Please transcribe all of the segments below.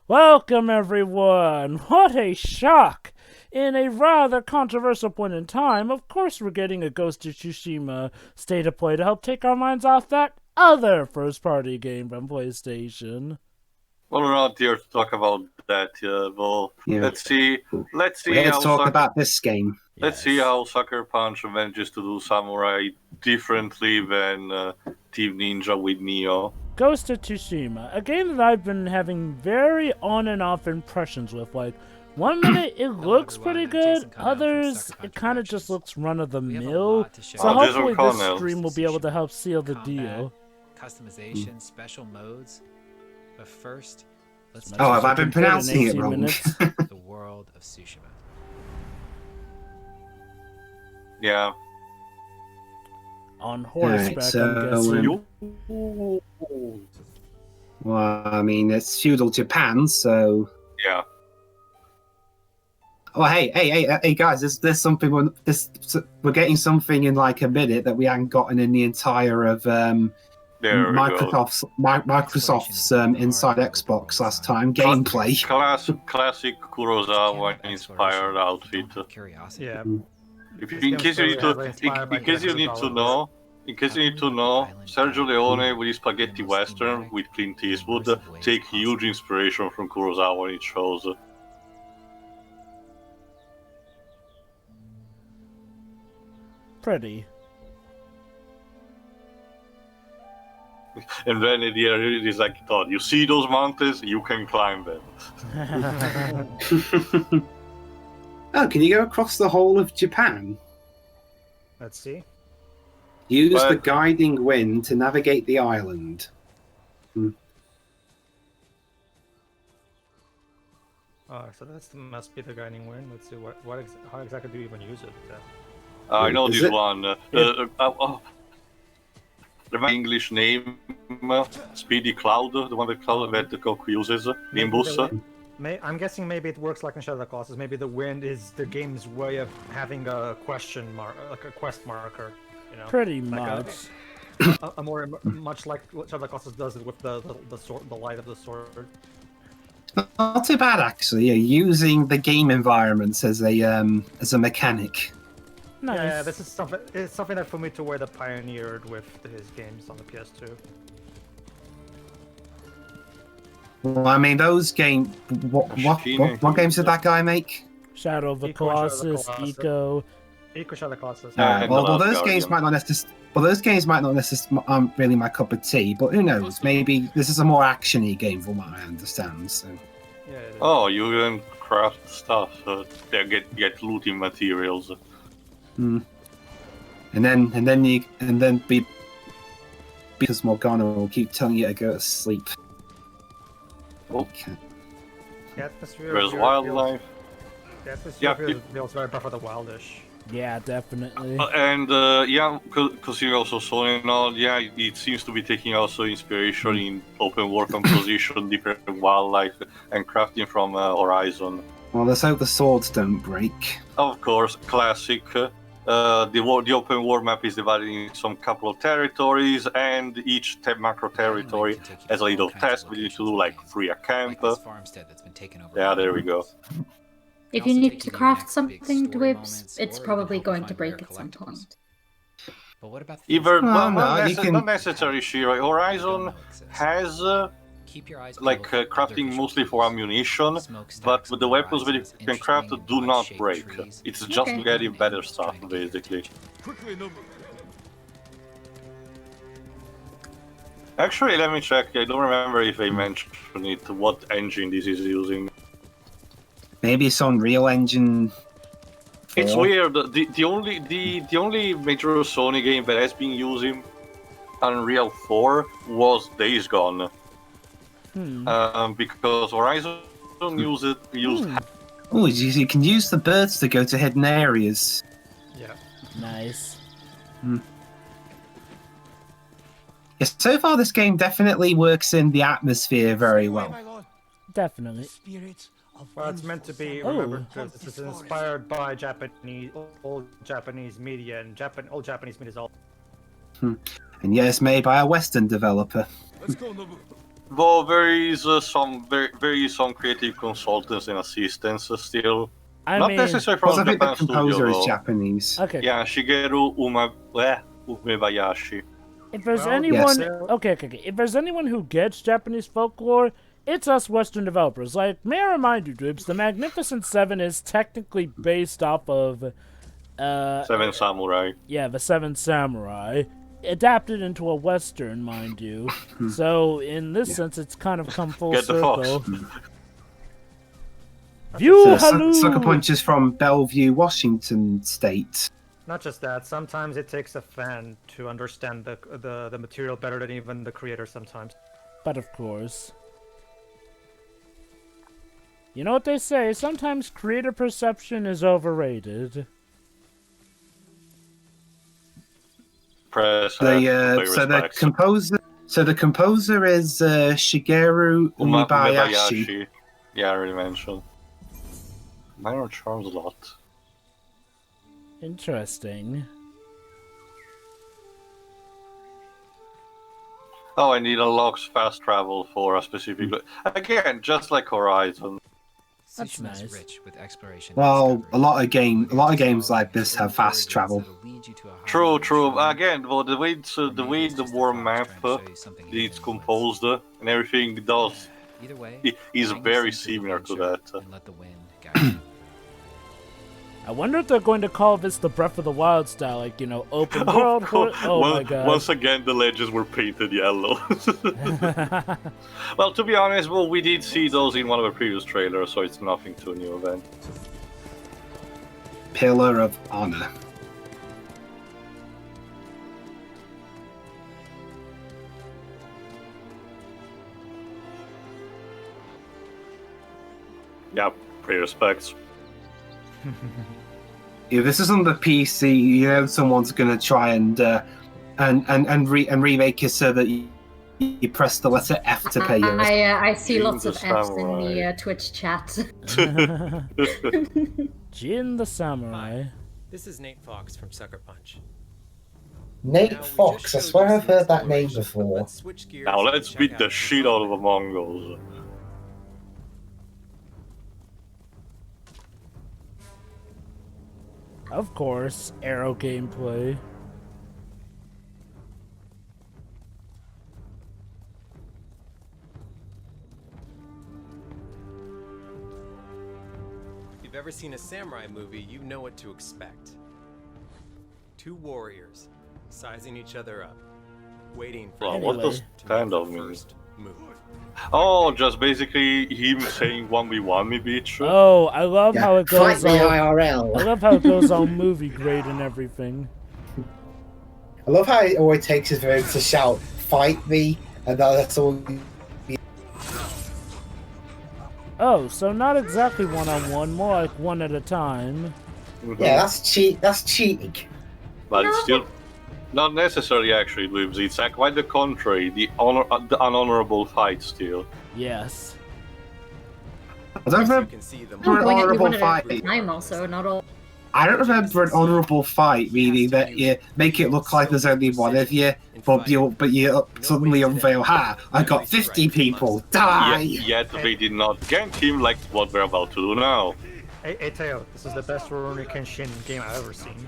Welcome, everyone! What a shock! In a rather controversial point in time, of course we're getting a Ghost of Tsushima state of play to help take our minds off that other first-party game from PlayStation. Well, we're not here to talk about that. Yeah. Let's see. We're here to talk about this game. Let's see how Sucker Punch manages to do Samurai differently than Team Ninja with Neo. Ghost of Tsushima, a game that I've been having very on and off impressions with. Like, one minute it looks pretty good, others it kind of just looks run-of-the-mill. So hopefully this stream will be able to help seal the deal. Customization, special modes. But first, let's have I been pronouncing it wrong? The world of Tsushima. Yeah. On horseback, right, so, I'm guessing. Well, I mean, it's feudal Japan, so... Yeah. Oh, hey, guys! There's something. We're getting something in like a minute that we hadn't gotten in the entire of Microsoft's Inside Xbox last time gameplay. Classic Kurosawa inspired outfit. Curiosity. Yeah. In case you need to know, Sergio Leone with his spaghetti western with Clint Eastwood take huge inspiration from Kurosawa in its shows. Pretty. And then at the end, it is like, "Thought you see those mountains? You can climb them." Oh, can you go across the whole of Japan? Let's see. Use the guiding wind to navigate the island. Oh, so that must be the guiding wind. Let's see how exactly do you even use it? I know Is this it? one. The English name, Speedy Cloud, the one that Goku uses, Nimbus. I'm guessing maybe it works like in Shadow of the Colossus. Maybe the wind is the game's way of having a question mark, like a quest marker. You know, Pretty like much. a more much like what Shadow of the Colossus does it with the sword, the light of the sword. Not too bad, actually. Yeah, using the game environments as a mechanic. Nice. Yeah, this is something. It's something that Fumitomo pioneered with his games on the PS2. Well, I mean, those games. What games did that guy make? Shadow of the Eco Shadow of the Colossus, Colossus. Eco. Eco Shadow of the Colossus. Well, those games might not necessarily. Well, those games might not necessarily aren't really my cup of tea, but who knows? Maybe this is a more actiony game, from what I understand. So. Yeah, it is. Oh, you can craft stuff. They get looting materials. And then because Morgana will keep telling you to go to sleep. Okay. The atmosphere. There's wildlife. The atmosphere feels very for the wildish. Yeah, definitely. Considering also Sony and all, it seems to be taking also inspiration in open world composition, different wildlife, and crafting from Horizon. Well, let's hope the swords don't break. Of course, classic. The open world map is divided in some couple of territories, and each macro territory has a little task we need to do, like free a camp. Yeah, there we go. If you need to craft something, Dwibs, it's probably going to break at some point. But what about Not necessarily, Shira. Horizon has crafting mostly for ammunition, but the weapons that you can craft do not break. It's just getting better stuff, basically. Actually, let me check. I don't remember if I mentioned it, what engine this is using. Maybe it's on Unreal Engine 4. It's weird. The only major Sony game that has been using Unreal 4 was Days Gone. Because Horizon used. Oh, you can use the birds to go to hidden areas. Yeah. Nice. Yes, so far this game definitely works in the atmosphere very well. Definitely. Well, it's meant to be remembered because it's inspired by old Japanese media, and old Japanese media is all. And yes, made by a Western developer. Let's go, Nobu. Well, there is some creative consultants and assistants still. Not necessarily from I think the Japan composer studio, is though. Japanese. Okay. Yeah, Shigeru Umebayashi. If there's Well, anyone, yes. okay. If there's anyone who gets Japanese folklore, it's us Western developers. Like, may I remind you, Dribs, the Magnificent Seven is technically based off of, Seven Samurai. Yeah, the Seven Samurai, adapted into a Western, mind you. So in this sense, it's kind of come full Get the circle. fox. View Halu! Sucker Punch is from Bellevue, Washington State. Not just that. Sometimes it takes a fan to understand the material better than even the creator. Sometimes. But of course. You know what they say, sometimes creator perception is overrated. The composer is Shigeru Umebayashi. Yeah, I already mentioned. Minor charms a lot. Interesting. Oh, and it unlocks fast travel for a specific. Again, just like Horizon. That's nice. Rich with exploration Well, a lot of games like this have fast travel. True. Again, well, the way the world map is composed and everything does is very similar to that. Let the wind guide you. I wonder if they're going to call this the Breath of the Wild style, like, you know, open world. My god. Once again, the legends were painted yellow. Well, to be honest, we did see those in one of the previous trailers, so it's nothing too new then. Pillar of Honor. Yeah, pay respects. If this is on the PC, you know someone's gonna try and remake it so that you press the letter F to pay your. I see lots of Fs in the Twitch chat. Jin the Samurai. This is Nate Fox from Sucker Punch. Nate Fox, I swear I've heard that name before. Now let's beat the shit out of the Mongols. Of course, arrow gameplay. If you've ever seen a samurai movie, you know what to expect. Two warriors sizing each other up, waiting for Well, what does standoff mean? first move. Oh, just basically him saying 1v1 me, bitch. Oh, I love how it goes Fight me on. IRL. I love how it goes on movie grade and everything. I love how all it takes is for him to shout, "Fight me," and that's all. Oh, so not exactly one-on-one, more like one at a time. Yeah, that's cheating. But it's still not necessarily actually, Dweebs. It's quite the contrary. The unhonorable fight still. Yes. I don't remember an honorable fight. Time also, not all. I don't remember an honorable fight, meaning that you make it look like there's only one of you, but you suddenly unveil, I got 50 people, die! Yet they did not gank him like what we're about to do now. Hey Teo, this is the best Rurouni Kenshin game I've ever seen.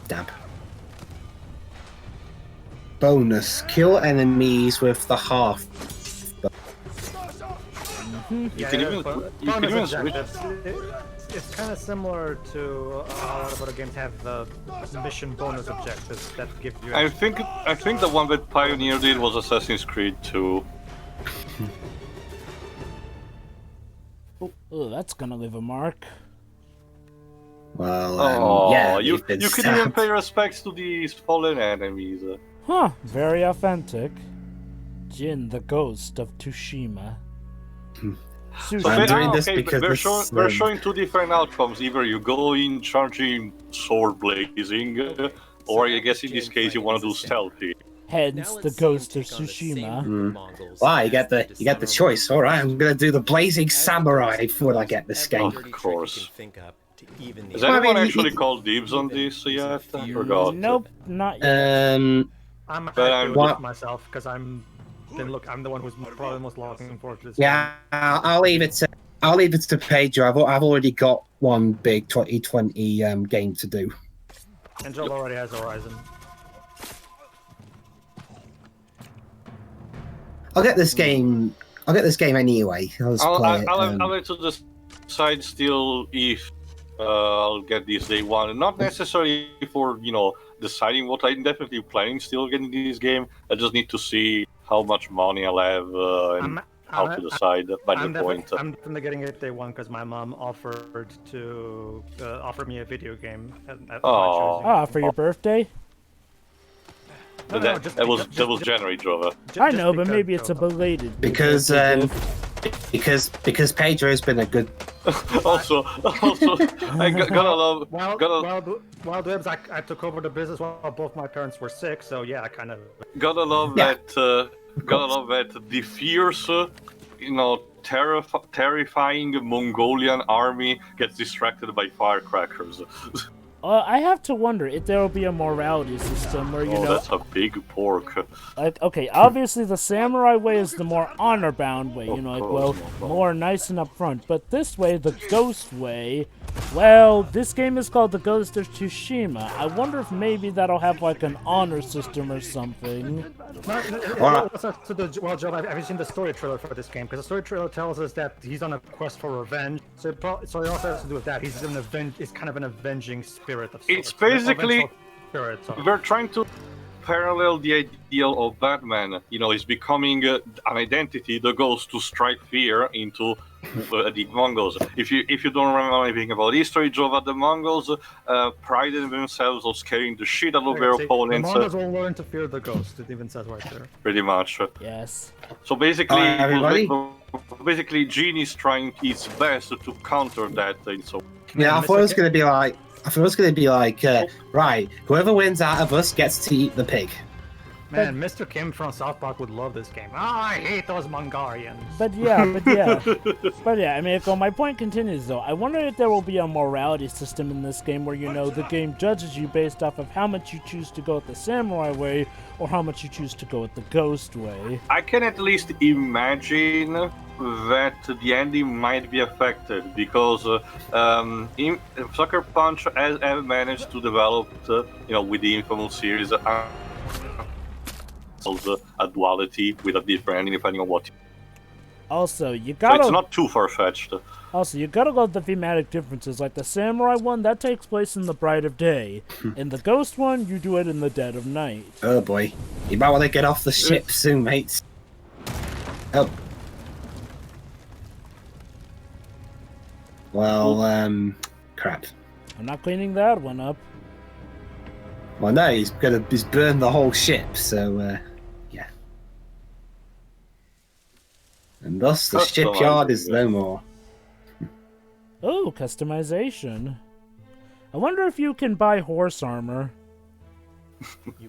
Dab. Bonus, kill enemies with the half. You can even switch. It's kind of similar to a lot of other games have the mission bonus objectives that give you. I think the one that pioneered it was Assassin's Creed 2. Oh, that's gonna leave a mark. Well, yeah, you can even pay respects to these fallen enemies. Huh, very authentic. Jin, the ghost of Tsushima. So I'm doing this because we're showing two different outcomes. Either you go in charging sword blazing, or I guess in this case you want to do stealthy. Hence the Ghost of Tsushima. Wow, you get the choice. All right, I'm gonna do the Blazing Samurai when I get this game. Of course. Has anyone actually called dibs on this yet? I forgot. Nope, not yet. I'm But happy I'm- with myself because I'm the one who's probably the most looking forward to this. Yeah, I'll leave it to Pedro. I've already got one big 2020 game to do. And Joel already has Horizon. I'll get this game. I'll get this game anyway. I'll just play it. I'll have to decide still if I'll get this day one. Not necessarily for deciding what I'm definitely planning still getting this game. I just need to see how much money I'll have and how to decide by the point. I'm definitely getting it day one because my mom offered to offer me a video game at my choosing. Ah, for your birthday? That was January, Drover. I know, but maybe it's a belated. Because Pedro's been a good. also, I gotta love. Well, Dibs, I took over the business while both my parents were sick, so yeah, I kind of. Gotta love that. Gotta love that the fierce, terrifying Mongolian army gets distracted by firecrackers. I have to wonder if there will be a morality system where that's a big pork. Like, okay, obviously the samurai way is the more honor-bound way, more nice and upfront. But this way, the ghost way, well, this game is called the Ghost of Tsushima. I wonder if maybe that'll have like an honor system or something. Well, Joe, have you seen the story trailer for this game? Because the story trailer tells us that he's on a quest for revenge. So it also has to do with that. He's kind of an avenging spirit. It's basically we're trying to parallel the ideal of Batman. He's becoming an identity that goes to strike fear into the Mongols. If you don't remember anything about history, Jova, the Mongols prided themselves on scaring the shit out of their opponents. The Mongols will learn to fear the ghost. It even says right there. Pretty much. Yes. So basically, everybody? Gene is trying his best to counter that. Yeah, I thought it was going to be like, right, whoever wins out of us gets to eat the pig. Man, Mr. Kim from South Park would love this game. I hate those Mongolians. But yeah. I mean, my point continues though. I wonder if there will be a morality system in this game where, the game judges you based off of how much you choose to go with the samurai way or how much you choose to go with the ghost way. I can at least imagine that the ending might be affected because Sucker Punch has managed to develop, with the infamous series, a duality with a different ending depending on what. Also, you gotta. So it's not too far-fetched. Also, you gotta love the thematic differences. Like the samurai one, that takes place in the bright of day. In the ghost one, you do it in the dead of night. Oh boy, you might want to get off the ship soon, mates. Oh. Well, crap. I'm not cleaning that one up. Well, no, he's burned the whole ship, so, yeah. And thus the shipyard is no more. Oh, customization. I wonder if you can buy horse armor.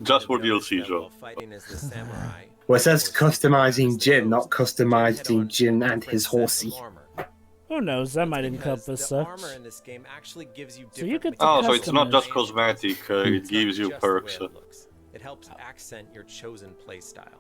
Just for DLC, Joe. Well, it says customizing Jin, not customizing Jin and his horsey. Who knows? That might encompass such. So you could. So it's not just cosmetic. It gives you perks. It helps accent your chosen playstyle.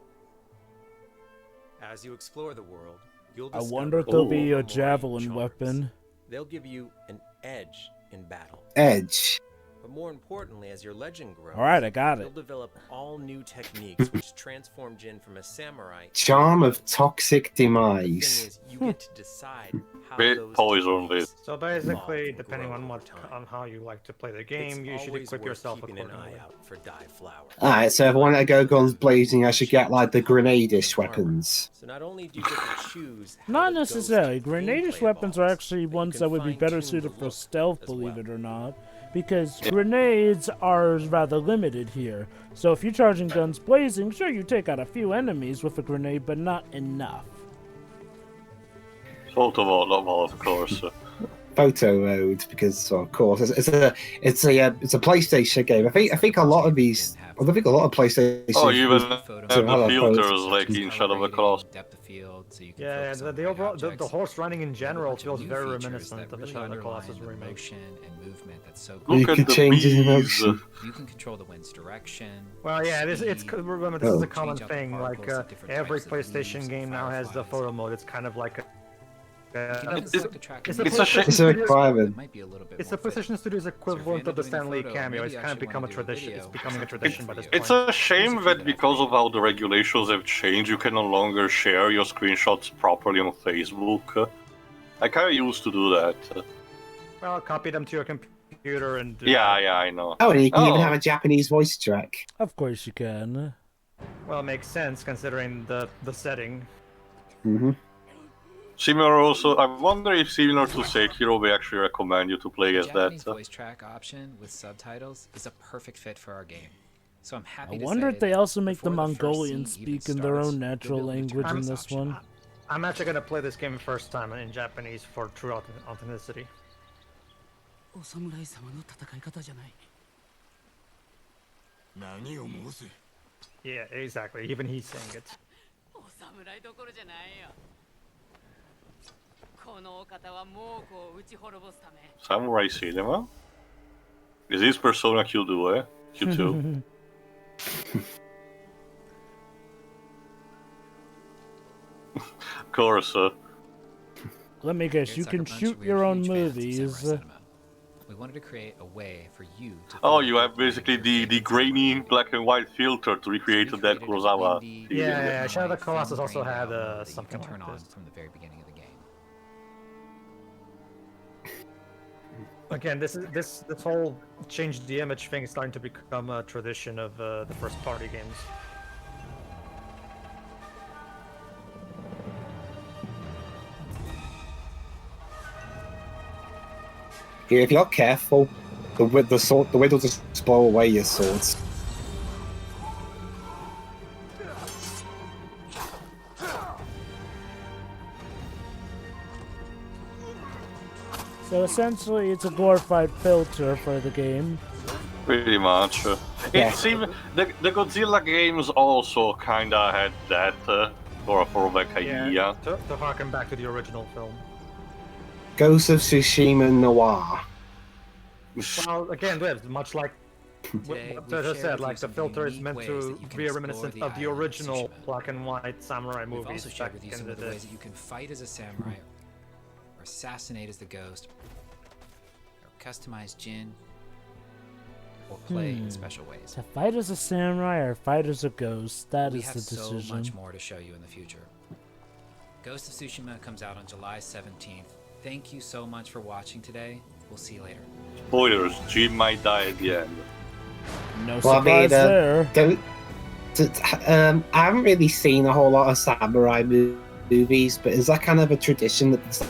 As you explore the world, you'll discover. I wonder if there'll be a javelin weapon. They'll give you an edge in battle. Edge. But more importantly, as your legend grows, alright, I got it. You'll develop all new techniques which transform Jin from a samurai. Charm of toxic demise. The thing is, you get to decide how those poison this. So basically, depending on how you like to play the game, you should equip yourself keeping accordingly. an eye out for die flower. Alright, so if I want to go guns blazing, I should get like the grenadish weapons. So not only do you get to choose Not necessarily. Grenadish weapons are actually ones that would be better suited for stealth, believe it or not. Because grenades are rather limited here. So if you're charging guns blazing, sure, you take out a few enemies with a grenade, but not enough. Sort of all, of course. photo mode because, well, of course, it's a PlayStation game. I think a lot of these. I think a lot of PlayStation. Oh, even So the filters like in Shadow of the Colossus. Yeah, the overall the horse riding in general feels very reminiscent of the Shadow of the Colossus remake. Look at could the change his bees. emotion. You can control the wind's direction. Well, yeah, remember this is a common Change out the thing. Like particles at different every types of PlayStation leaves, game now has the photo mode. It's kind of like a. It's a PlayStation shame. It's a requirement. It's the PlayStation Studios equivalent of the Stan Lee cameo. It's kind of become a tradition. It's becoming a tradition by this point. It's a shame that because of how the regulations have changed, you can no longer share your screenshots properly on Facebook. I kind of used to do that. Well, copy them to your computer and. Yeah, I know. Oh, and you can even have a Japanese voice track. Of course you can. Well, it makes sense considering the setting. Mm-hmm. Similar also, I wonder if similar to Sekiro, they actually recommend you to play as that. Japanese voice track option with subtitles is a perfect fit for our game. So I'm happy I to wonder say if they that also make the before first Mongolian scene even speak in their starts, own natural you'll be able to language turn in this this option one. on. I'm actually gonna play this game first time in Japanese for true authenticity. Yeah, exactly. Even he's saying it. Samurai Cinema? Is this Persona Q2, eh? Q2. Of course. Let me guess, Here at you Sucker can Punch, shoot we are your own huge fans of movies. samurai cinema. We wanted to create a way for you to. Oh, feel you have basically the grainy black and white filter to recreate So we that created a Kurosawa. windy, Yeah, Shadow of the white Colossus film also grained had out mode that you something can turn like on this. from the very beginning of the game. Again, this whole change the image thing is starting to become a tradition of the first party games. If you're careful, the wind will just blow away your swords. So essentially, it's a glorified filter for the game. Pretty much. It's even the Godzilla games also kinda had that for a throwback idea. To harken back to the original film. Ghost of Tsushima Noir. Well, again, much like Today, what we've I shared said, with you like the some filter is unique meant ways to that you can be a explore reminiscent the of the island of original Tsushima. black and white samurai We've movies also shared back with you in some the of the day. ways that you can fight as a samurai, or assassinate as the ghost, or customize Jin, or play in special ways. To fight as a samurai or fight as a ghost, that We is have the so decision. much more to show you in the future. Ghost of Tsushima comes out on July 17th. Thank you so much for watching today. We'll see you later. Spoilers, Jim might die at the end. No Well, surprise there. I haven't really seen a whole lot of samurai movies, but is that kind of a tradition that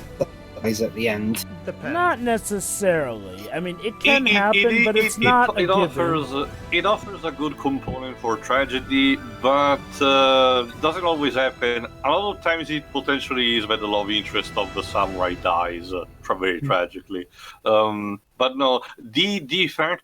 dies at the end? Depends. Not necessarily. I mean, it can happen, but it's not a given. It offers a good component for tragedy, but doesn't always happen. A lot of times it potentially is that the love interest of the samurai dies very tragically. But no, the fact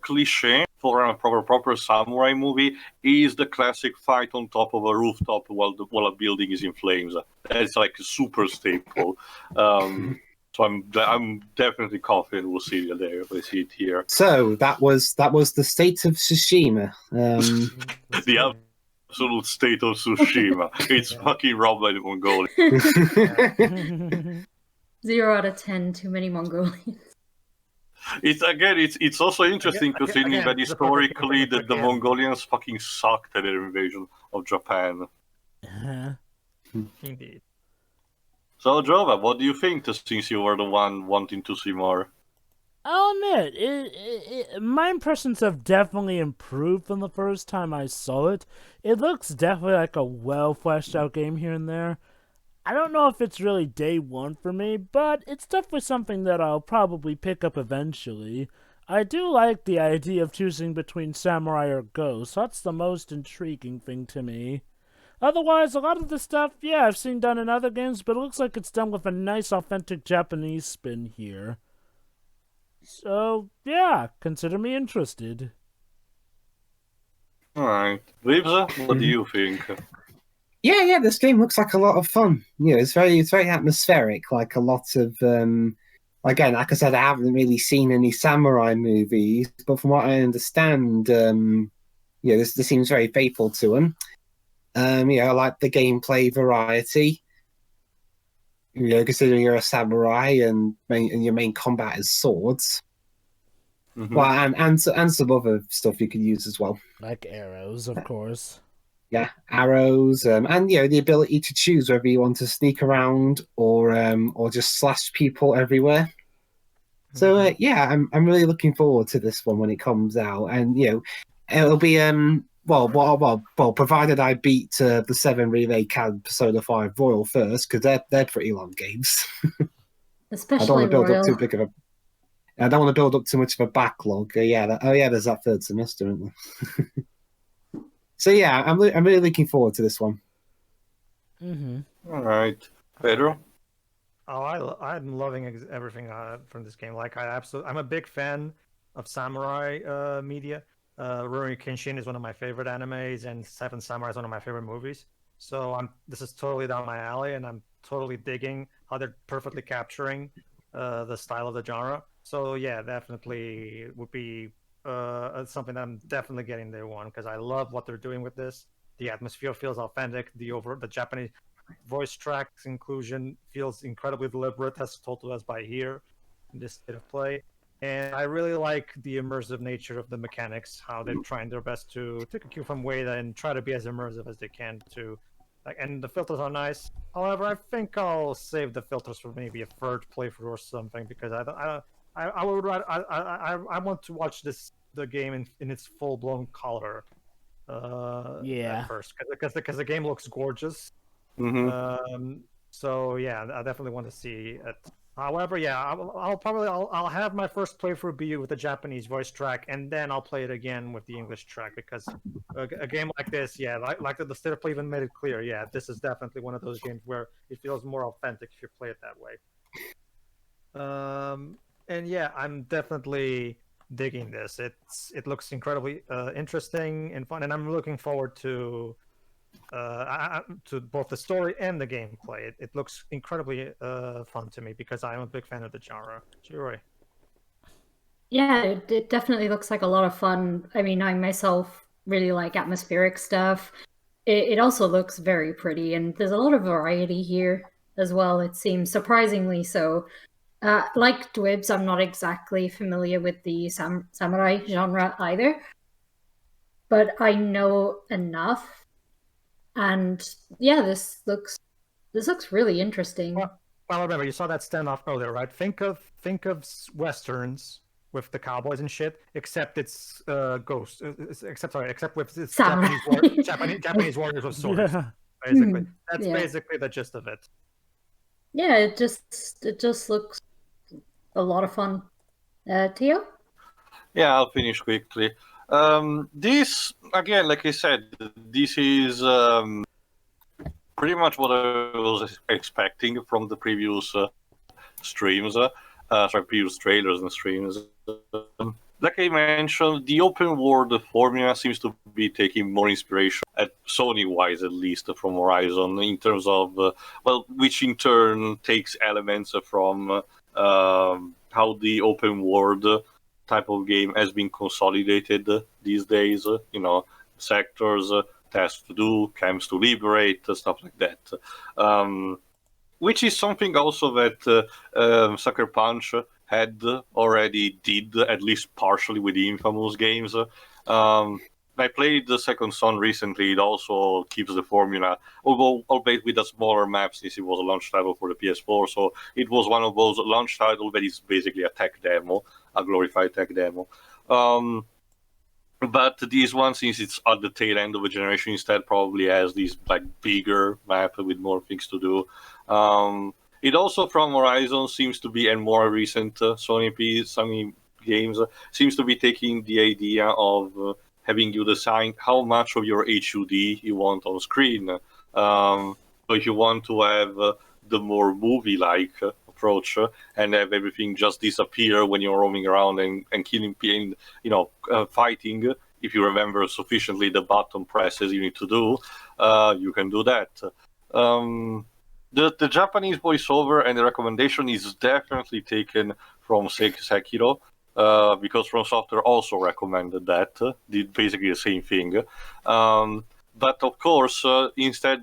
cliche for a proper samurai movie is the classic fight on top of a rooftop while a building is in flames. It's like a super staple. So I'm definitely confident we'll see it there if I see it here. So that was the state of Tsushima. The absolute state of Tsushima. It's fucking robbed by the Mongolian. 0 out of 10, too many Mongolians. It's also interesting considering that historically the Mongolians fucking sucked at their invasion of Japan. Indeed. So Jova, what do you think since you were the one wanting to see more? I'll admit, my impressions have definitely improved from the first time I saw it. It looks definitely like a well-fleshed out game here and there. I don't know if it's really day one for me, but it's definitely something that I'll probably pick up eventually. I do like the idea of choosing between samurai or ghost. That's the most intriguing thing to me. Otherwise, a lot of the stuff, yeah, I've seen done in other games, but it looks like it's done with a nice, authentic Japanese spin here. So, yeah, consider me interested. Alright. Vibza, what do you think? Yeah, this game looks like a lot of fun. It's very atmospheric, like a lot of again, like I said, I haven't really seen any samurai movies, but from what I understand, this seems very faithful to them. I like the gameplay variety. Considering you're a samurai and your main combat is swords. Mm-hmm. Well, and some other stuff you could use as well, like arrows, of course. Yeah, arrows, and the ability to choose whether you want to sneak around or just slash people everywhere. So I'm really looking forward to this one when it comes out, and it'll be provided I beat the 7 Relay Cad Persona 5 Royal first, because they're pretty long games. Especially I don't want to build Royal. up too big of a. I don't want to build up too much of a backlog. There's that third semester, isn't there? So yeah, I'm really looking forward to this one. All right, Pedro. Oh, I'm loving everything from this game. Like I'm a big fan of samurai media. Rurouni Kenshin is one of my favorite animes, and Seven Samurai is one of my favorite movies. So this is totally down my alley, and I'm totally digging how they're perfectly capturing the style of the genre. So yeah, definitely would be something that I'm definitely getting day one, because I love what they're doing with this. The atmosphere feels authentic. The Japanese voice tracks inclusion feels incredibly deliberate, as told to us by here in this state of play. And I really like the immersive nature of the mechanics, how they're trying their best to take a cue from Ueda and try to be as immersive as they can to. And the filters are nice. However, I think I'll save the filters for maybe a third playthrough or something, because I would rather I want to watch the game in its full blown color. At first, because the game looks gorgeous. Mm-hmm. So yeah, I definitely want to see it. However, yeah, I'll have my first playthrough be with the Japanese voice track, and then I'll play it again with the English track, because a game like this, yeah, like the state of play even made it clear, yeah, this is definitely one of those games where it feels more authentic if you play it that way. And yeah, I'm definitely digging this. It looks incredibly interesting and fun, and I'm looking forward to both the story and the gameplay. It looks incredibly fun to me, because I'm a big fan of the genre. Jiroi. Yeah, it definitely looks like a lot of fun. I mean, I myself really like atmospheric stuff. It also looks very pretty, and there's a lot of variety here as well, it seems, surprisingly so. Like Dwibs, I'm not exactly familiar with the samurai genre either, but I know enough. And yeah, this looks really interesting. Well, remember, you saw that standoff earlier, right? Think of westerns with the cowboys and shit, except it's ghosts. Except with it's Japanese warriors with swords. Yeah. Basically, that's basically the gist of it. Yeah, it just looks a lot of fun. Theo? Yeah, I'll finish quickly. This, again, like I said, this is pretty much what I was expecting from the previous streams, previous trailers and streams. Like I mentioned, the open world formula seems to be taking more inspiration, at Sony-wise at least, from Horizon, in terms of, which in turn takes elements from how the open world type of game has been consolidated these days. Sectors, tasks to do, camps to liberate, stuff like that. Which is something also that Sucker Punch had already did, at least partially, with the Infamous games. I played the Second Son recently. It also keeps the formula, albeit with a smaller map, since it was a launch title for the PS4. So it was one of those launch titles that is basically a tech demo, a glorified tech demo. But this one, since it's at the tail end of the generation, instead probably has this bigger map with more things to do. It also, from Horizon, seems to be, and more recent Sony games, seems to be taking the idea of having you decide how much of your HUD you want on screen. So if you want to have the more movie-like approach and have everything just disappear when you're roaming around and killing, fighting, if you remember sufficiently the button presses you need to do, you can do that. The Japanese voiceover and the recommendation is definitely taken from Sekiro, because From Software also recommended that, did basically the same thing. But of course, instead,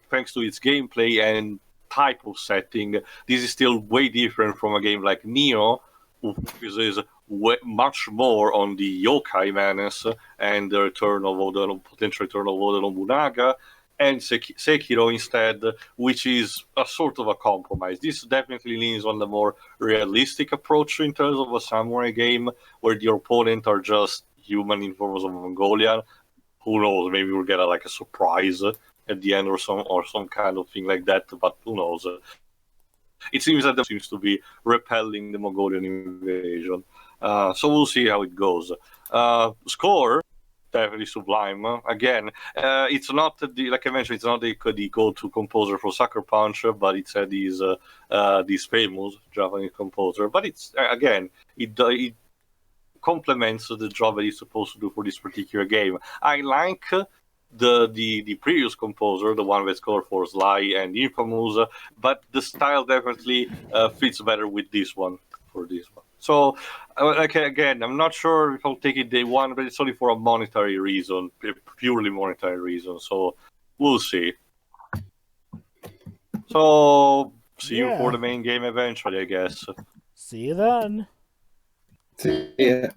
thanks to its gameplay and type of setting, this is still way different from a game like Nioh, who focuses much more on the yokai menace and the potential return of Oda Nobunaga, and Sekiro instead, which is a sort of a compromise. This definitely leans on the more realistic approach in terms of a samurai game, where the opponent are just human in forms of Mongolian. Who knows? Maybe we'll get a surprise at the end or some kind of thing like that. But who knows? It seems that seems to be repelling the Mongolian invasion. So we'll see how it goes. Score. Definitely sublime. Again, it's not like I mentioned, it's not the go-to composer for Sucker Punch, but it's this famous Japanese composer. But it's again, it complements the job that he's supposed to do for this particular game. I like the previous composer, the one that scored for Sly and Infamous, but the style definitely fits better with this one. For this one. So, again, I'm not sure if I'll take it day one, but it's only for a monetary reason, purely monetary reason. So, we'll see. So, see you for the main game eventually, I guess. See you then. See ya.